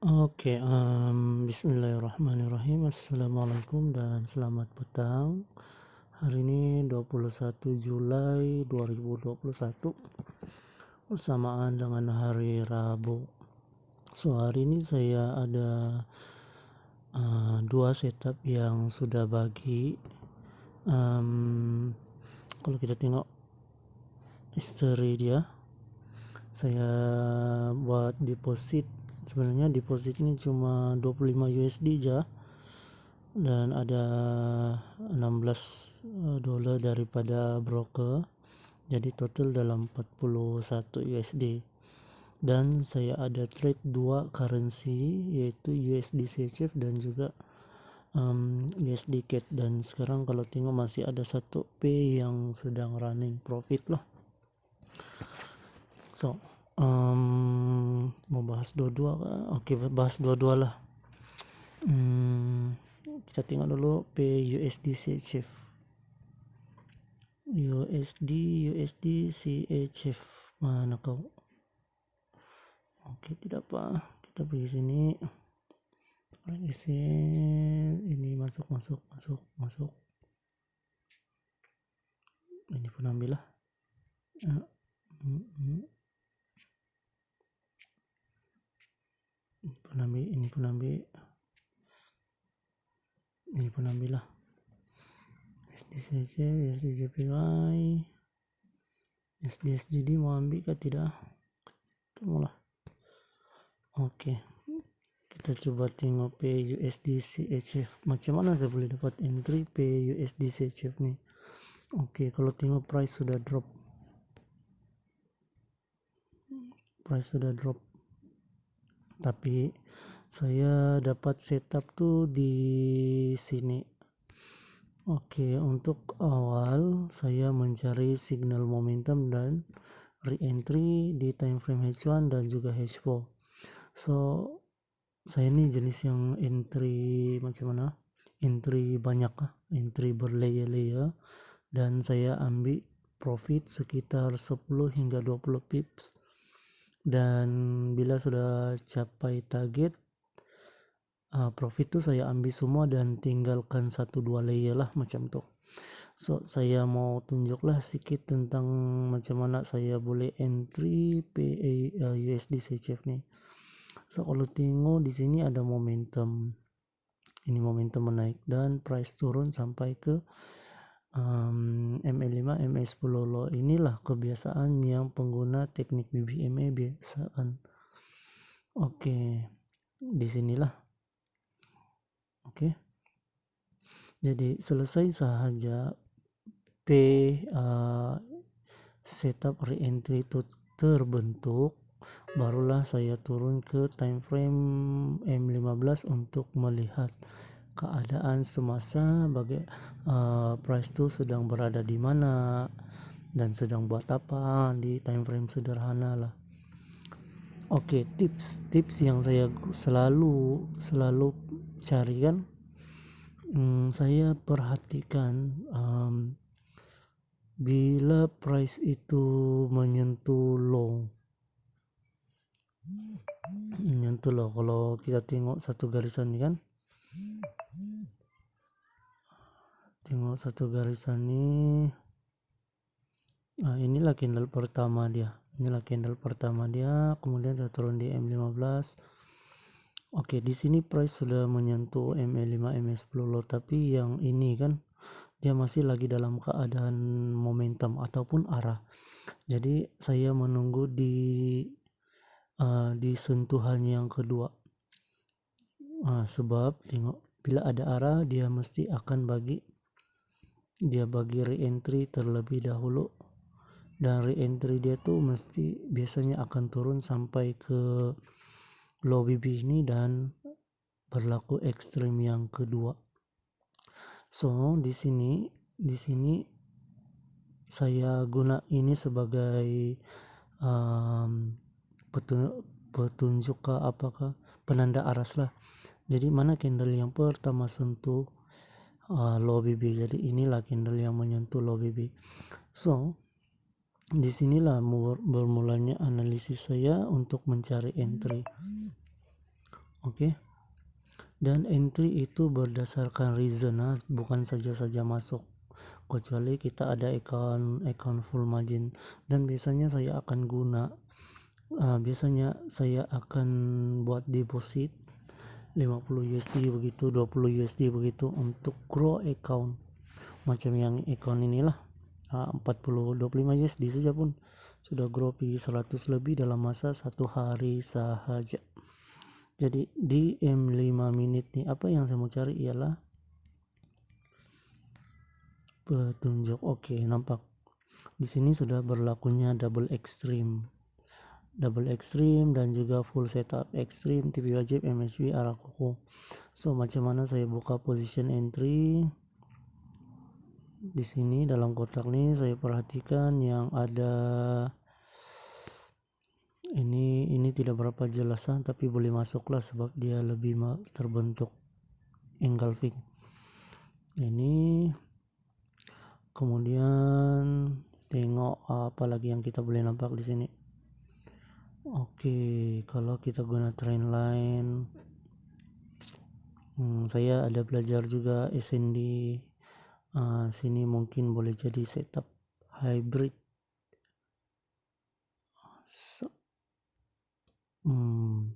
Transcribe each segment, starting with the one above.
Oke, bismillahirrahmanirrahim. Assalamualaikum dan selamat petang. Hari ini 21 Julai 2021 bersamaan dengan hari Rabu. So, hari ini saya ada dua setup yang sudah bagi. Kalau kita tengok history dia, saya buat deposit. Sebenarnya deposit ini cuma 25 USD aja, dan ada 16 dolar daripada broker, jadi total dalam 41 USD. Dan saya ada trade dua currency, yaitu USD CHF dan juga USD CAD. Dan sekarang kalau tengok masih ada satu P yang sedang running profit lah. So mau bahas dua-dua. Oke, bahas dua-dua lah. Kita tengok dulu PUSD CHF. USD CHF mana kau? Oke, tidak apa, kita pergi sini. Ini masuk. Ini pun ambil lah. Ini pun ambil lah. SDCC, SDJPY, SDSGD mau ambil kah tidak? Temulah. Oke, kita coba tengok PUSD CHF. Macam mana saya boleh dapat entry PUSD CHF nih? Oke, kalau tengok price sudah drop. Tapi saya dapat setup tuh di sini. Oke, untuk awal saya mencari signal momentum dan re-entry di time frame H1 dan juga H4. So, saya ini jenis yang entry macam mana? Entry banyak, entry berlayer-layer, dan saya ambil profit sekitar 10 hingga 20 pips. Dan bila sudah capai target, profit tuh saya ambil semua dan tinggalkan 1-2 layer lah macam tuh. So, saya mau tunjuklah sedikit tentang macam mana saya boleh entry USD CHF nih. So, kalau tengok di sini ada momentum. Ini momentum menaik dan price turun sampai ke MA5, MA10 low. Inilah kebiasaan yang pengguna teknik BBMA biasaan. Oke, di sinilah. Oke. Jadi selesai sahaja setup re-entry itu terbentuk, barulah saya turun ke time frame M15 untuk melihat keadaan semasa price itu sedang berada di mana dan sedang buat apa di time frame sederhana lah. Oke, tips yang saya selalu cari kan, saya perhatikan bila price itu menyentuh low. Kalau kita tengok satu garisan ini kan, inilah candle pertama dia, kemudian saya turun di M15. Oke, di sini price sudah menyentuh MA5, MA10 low, tapi yang ini kan dia masih lagi dalam keadaan momentum ataupun arah. Jadi saya menunggu di sentuhan yang kedua. Sebab tengok, bila ada arah dia mesti akan bagi re-entry terlebih dahulu, dan re-entry dia tuh biasanya akan turun sampai ke low BB ini dan berlaku ekstrim yang kedua. So, di sini saya guna ini sebagai petunjuk ke apakah penanda aras lah. Jadi mana candle yang pertama sentuh low BB, jadi inilah candle yang menyentuh low BB. So, disinilah bermulanya analisis saya untuk mencari entry. Oke. Dan entry itu berdasarkan reason, bukan saja masuk, kecuali kita ada account full margin. Dan biasanya saya akan buat deposit 50 USD begitu, 20 USD begitu untuk grow account macam yang account inilah. 25 USD saja pun sudah grow pergi 100 lebih dalam masa 1 hari sahaja. Jadi di M5 menit nih, apa yang saya mau cari ialah petunjuk. Oke, nampak di sini sudah berlakunya double extreme dan juga full setup extreme, TP wajib, MACD, arah kuku. So macam mana saya buka position entry? Di sini dalam kotak nih saya perhatikan yang ada ini tidak berapa jelas, tapi boleh masuklah sebab dia lebih terbentuk engulfing ini. Kemudian tengok apa lagi yang kita boleh nampak di sini. Oke, kalau kita guna trend line, saya ada belajar juga SND. Sini mungkin boleh jadi setup hybrid.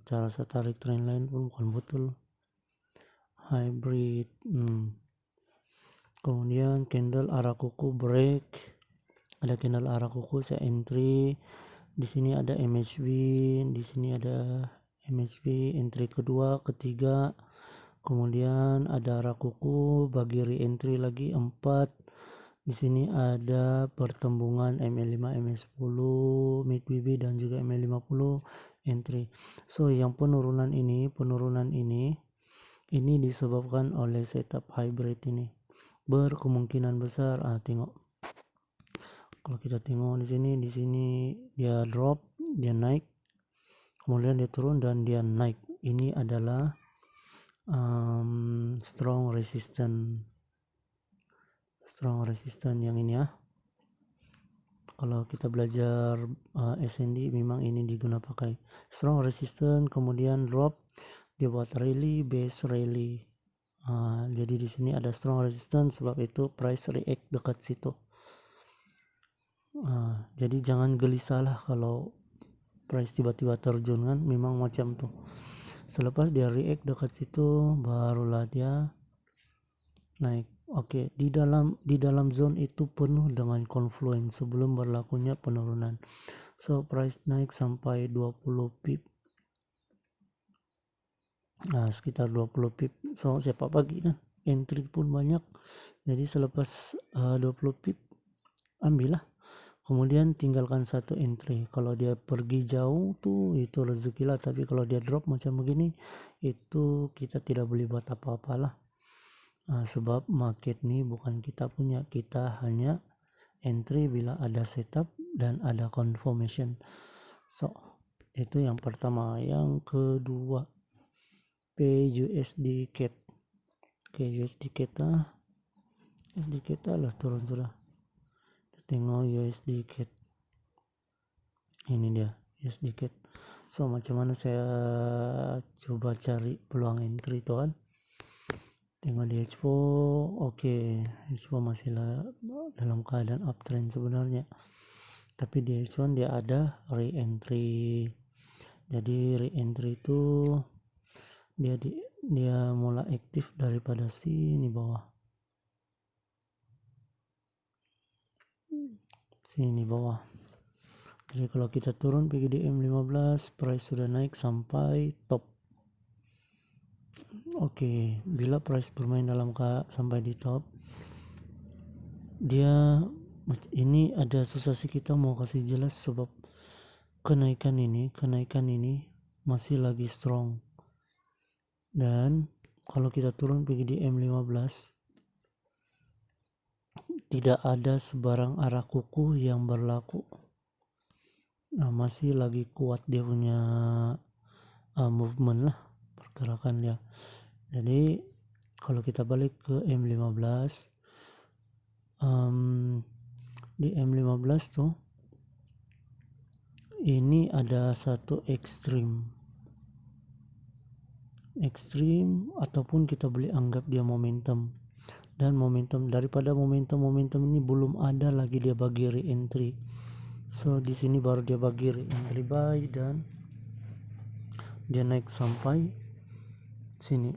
Cara saya tarik trend line pun bukan betul hybrid. Kemudian candle arah kuku break, ada candle arah kuku, saya entry. Di sini ada MHV, di sini ada MHV entry kedua, ketiga. Kemudian ada arah kuku bagi re-entry lagi 4. Di sini ada pertembungan MA5, MA10, mid BB dan juga MA50 entry. So yang penurunan ini disebabkan oleh setup hybrid ini. Berkemungkinan besar tengok. Kalau kita tengok di sini dia drop, dia naik, kemudian dia turun dan dia naik. Ini adalah strong resistance yang ini ya. Kalau kita belajar SND memang ini digunakan pakai strong resistance, kemudian drop, dia buat rally, base rally. Jadi di sini ada strong resistance, sebab itu price react dekat situ. Jadi jangan gelisah lah kalau price tiba-tiba terjun kan, memang macam tuh. Selepas dia react dekat situ barulah dia naik. Oke, di dalam zone itu penuh dengan confluence sebelum berlakunya penurunan. So price naik sampai 20 pip. Sekitar 20 pip. So siapa pagi kan, entry pun banyak. Jadi selepas 20 pip ambillah. Kemudian tinggalkan satu entry. Kalau dia pergi jauh tuh itu rezeki lah, tapi kalau dia drop macam begini itu kita tidak boleh buat apa-apalah. Sebab market ini bukan kita punya, kita hanya entry bila ada setup dan ada confirmation. So itu yang pertama. Yang kedua, PUSD CAD. Oke, USD CAD lah turun sudah. Kita tengok USD CAD. Ini dia USD CAD. So macam mana saya coba cari peluang entry itu kan. Tengok di H4, oke, H4 masih dalam keadaan uptrend sebenarnya. Tapi di H1 dia ada re-entry. Jadi re-entry itu dia mulai aktif daripada sini bawah. Jadi kalau kita turun pergi di M15, price sudah naik sampai top. Oke, bila price bermain sampai di top, dia ini ada susah sih kita mau kasih jelas sebab kenaikan ini masih lagi strong. Dan kalau kita turun pergi di M15, tidak ada sebarang arah kuku yang berlaku. Masih lagi kuat dia punya movement lah, pergerakan dia. Jadi kalau kita balik ke M15, di M15 tuh ini ada satu ekstrim. ekstrim, ataupun kita boleh anggap dia momentum. Dan momentum, daripada momentum ini belum ada lagi dia bagi re-entry. So di sini baru dia bagi re-entry buy dan dia naik sampai sini.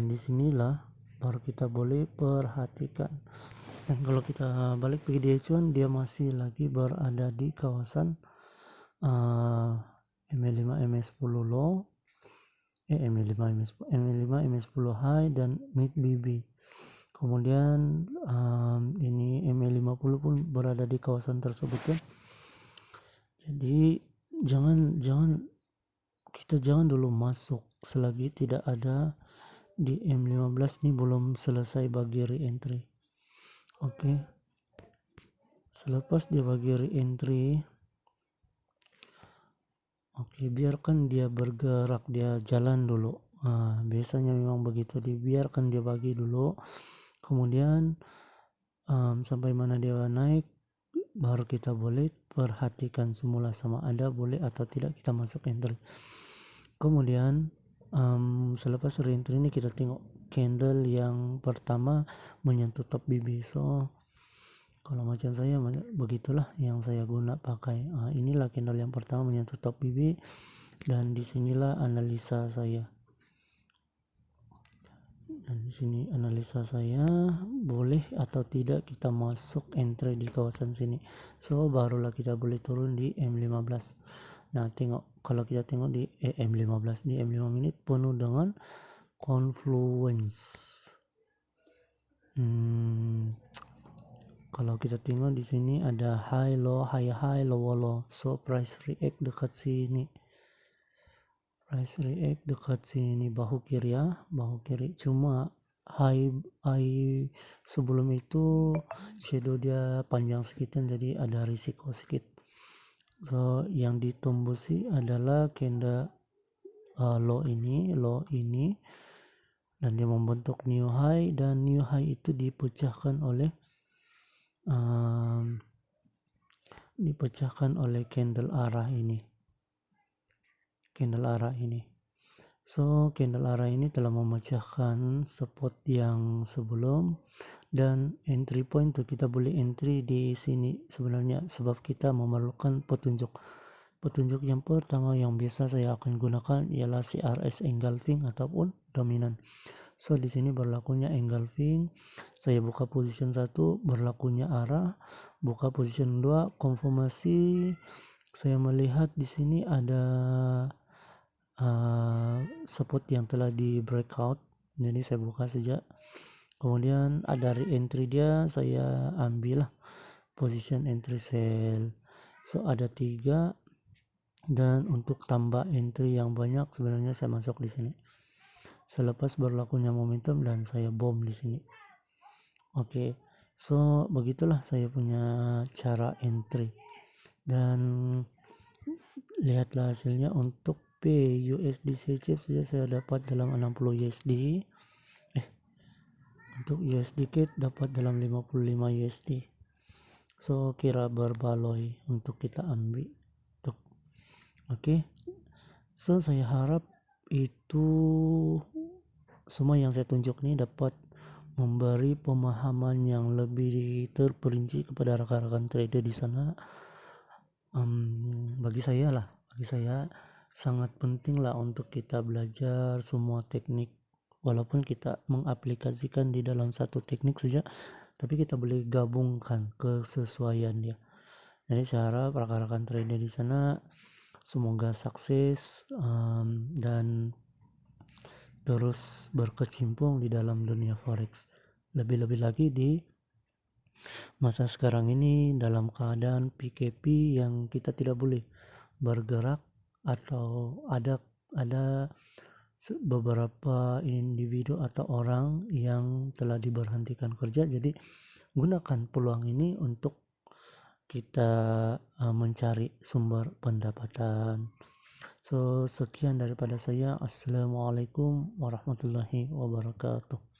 Disinilah baru kita boleh perhatikan. Dan kalau kita balik ke H1, dia masih lagi berada di kawasan MA5 MA10 low, MA5 MA10 high dan mid BB. Kemudian ini MA50 pun berada di kawasan tersebut ya. Jadi kita jangan dulu masuk selagi tidak ada di M15 ini belum selesai bagi re-entry. Oke. Selepas dia bagi re-entry, biarkan dia bergerak, dia jalan dulu. Biasanya memang begitu, dibiarkan dia bagi dulu. Kemudian sampai mana dia naik, baru kita boleh perhatikan semula sama ada boleh atau tidak kita masuk entry. Kemudian selepas re-entry ini kita tengok candle yang pertama menyentuh top BB. So kalau macam saya begitulah yang saya guna pakai. Inilah candle yang pertama menyentuh top BB dan disinilah analisa saya. Dan di sini analisa saya boleh atau tidak kita masuk entry di kawasan sini. So barulah kita boleh turun di M15. Nah tengok, kalau kita tengok di M15 di M5 menit penuh dengan confluence. Kalau kita tengok di sini ada high low low. So price react dekat sini. Bahu kiri ya, bahu kiri. Cuma high sebelum itu shadow dia panjang sedikit jadi ada risiko sedikit. So yang ditembusi adalah candle low ini dan dia membentuk new high, dan new high itu dipecahkan oleh candle arah ini. So candle arah ini telah memecahkan support yang sebelum, dan entry point tuh kita boleh entry di sini sebenarnya, sebab kita memerlukan petunjuk yang pertama yang biasa saya akan gunakan ialah CRS engulfing ataupun dominan. So di sini berlakunya engulfing, saya buka position 1 berlakunya arah, buka position 2 konfirmasi. Saya melihat di sini ada support yang telah di breakout, jadi saya buka saja. Kemudian ada re-entry dia, saya ambil position entry sell. So ada 3, dan untuk tambah entry yang banyak sebenarnya saya masuk di sini selepas berlakunya momentum dan saya bom di sini. Oke. So begitulah saya punya cara entry, dan lihatlah hasilnya. Untuk USD chip saja saya dapat dalam 60 USD. Untuk USD CAD dapat dalam 55 USD. So kira berbaloi untuk kita ambil. Oke. So saya harap itu semua yang saya tunjuk ini dapat memberi pemahaman yang lebih terperinci kepada rekan-rekan trader di sana. Bagi saya sangat penting lah untuk kita belajar semua teknik, walaupun kita mengaplikasikan di dalam satu teknik saja, tapi kita boleh gabungkan kesesuaian dia. Jadi saya harap rekan-rekan trader di sana semoga sukses dan terus berkecimpung di dalam dunia forex. Lebih-lebih lagi di masa sekarang ini dalam keadaan PKP yang kita tidak boleh bergerak, atau ada beberapa individu atau orang yang telah diberhentikan kerja. Jadi gunakan peluang ini untuk kita mencari sumber pendapatan. So sekian daripada saya. Assalamualaikum warahmatullahi wabarakatuh.